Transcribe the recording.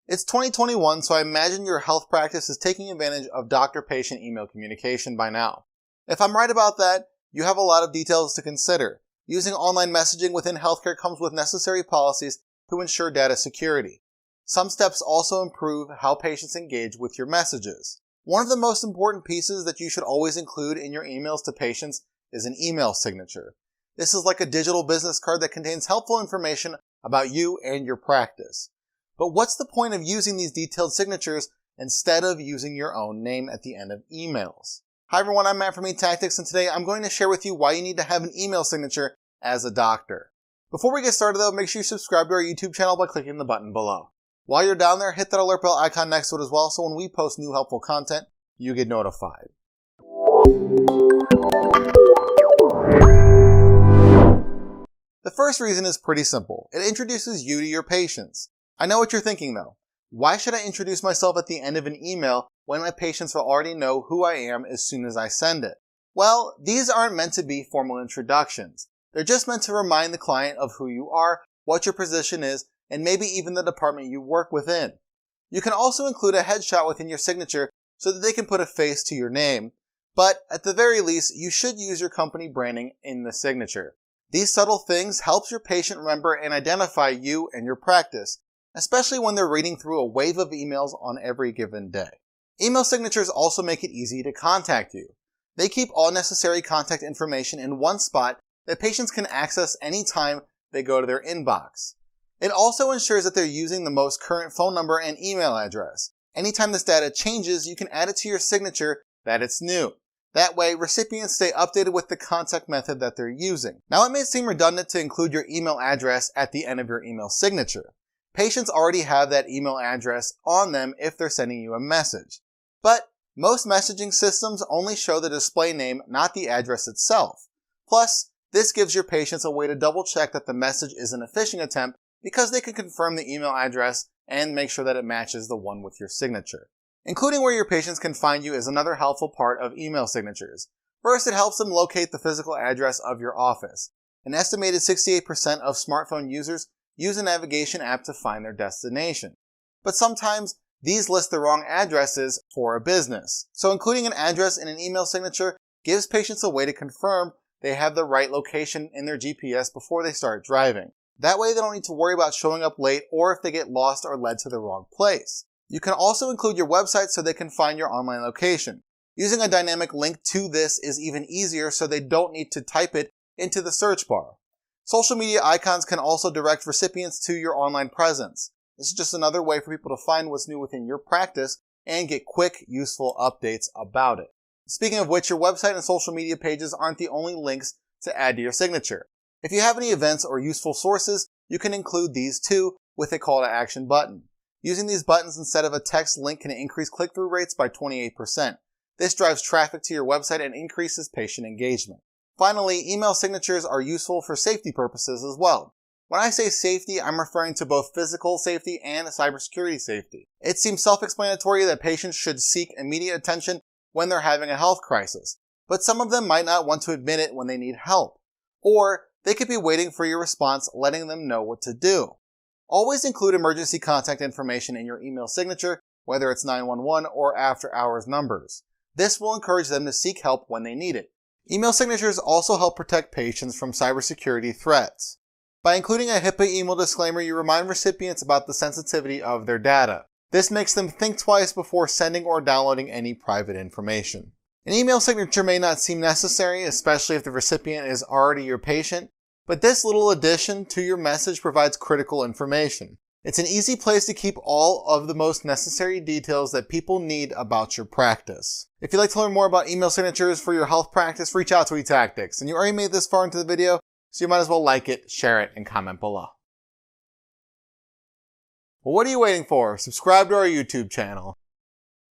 It's 2021, so I imagine your health practice is taking advantage of doctor-patient email communication by now. If I'm right about that, you have a lot of details to consider. Using online messaging within healthcare comes with necessary policies to ensure data security. Some steps also improve how patients engage with your messages. One of the most important pieces that you should always include in your emails to patients is an email signature. This is like a digital business card that contains helpful information about you and your practice. But what's the point of using these detailed signatures instead of using your own name at the end of emails? Hi everyone, I'm Matt from eTactics, and today I'm going to share with you why you need to have an email signature as a doctor. Before we get started though, make sure you subscribe to our YouTube channel by clicking the button below. While you're down there, hit that alert bell icon next to it as well, so when we post new helpful content, you get notified. The first reason is pretty simple. It introduces you to your patients. I know what you're thinking though. Why should I introduce myself at the end of an email when my patients will already know who I am as soon as I send it? Well, these aren't meant to be formal introductions. They're just meant to remind the client of who you are, what your position is, and maybe even the department you work within. You can also include a headshot within your signature so that they can put a face to your name, but at the very least, you should use your company branding in the signature. These subtle things help your patient remember and identify you and your practice, especially when they're reading through a wave of emails on every given day. Email signatures also make it easy to contact you. They keep all necessary contact information in one spot that patients can access anytime they go to their inbox. It also ensures that they're using the most current phone number and email address. Anytime this data changes, you can add it to your signature that it's new. That way, recipients stay updated with the contact method that they're using. Now, it may seem redundant to include your email address at the end of your email signature. Patients already have that email address on them if they're sending you a message. But most messaging systems only show the display name, not the address itself. Plus, this gives your patients a way to double check that the message isn't a phishing attempt because they can confirm the email address and make sure that it matches the one with your signature. Including where your patients can find you is another helpful part of email signatures. First, it helps them locate the physical address of your office. An estimated 68% of smartphone users use a navigation app to find their destination. But sometimes these list the wrong addresses for a business. So including an address in an email signature gives patients a way to confirm they have the right location in their GPS before they start driving. That way they don't need to worry about showing up late or if they get lost or led to the wrong place. You can also include your website so they can find your online location. Using a dynamic link to this is even easier so they don't need to type it into the search bar. Social media icons can also direct recipients to your online presence. This is just another way for people to find what's new within your practice and get quick, useful updates about it. Speaking of which, your website and social media pages aren't the only links to add to your signature. If you have any events or useful sources, you can include these too with a call to action button. Using these buttons instead of a text link can increase click-through rates by 28%. This drives traffic to your website and increases patient engagement. Finally, email signatures are useful for safety purposes as well. When I say safety, I'm referring to both physical safety and cybersecurity safety. It seems self-explanatory that patients should seek immediate attention when they're having a health crisis, but some of them might not want to admit it when they need help. Or they could be waiting for your response, letting them know what to do. Always include emergency contact information in your email signature, whether it's 911 or after-hours numbers. This will encourage them to seek help when they need it. Email signatures also help protect patients from cybersecurity threats. By including a HIPAA email disclaimer, you remind recipients about the sensitivity of their data. This makes them think twice before sending or downloading any private information. An email signature may not seem necessary, especially if the recipient is already your patient, but this little addition to your message provides critical information. It's an easy place to keep all of the most necessary details that people need about your practice. If you'd like to learn more about email signatures for your health practice, reach out to eTactics. And you already made this far into the video, so you might as well like it, share it, and comment below. Well, what are you waiting for? Subscribe to our YouTube channel.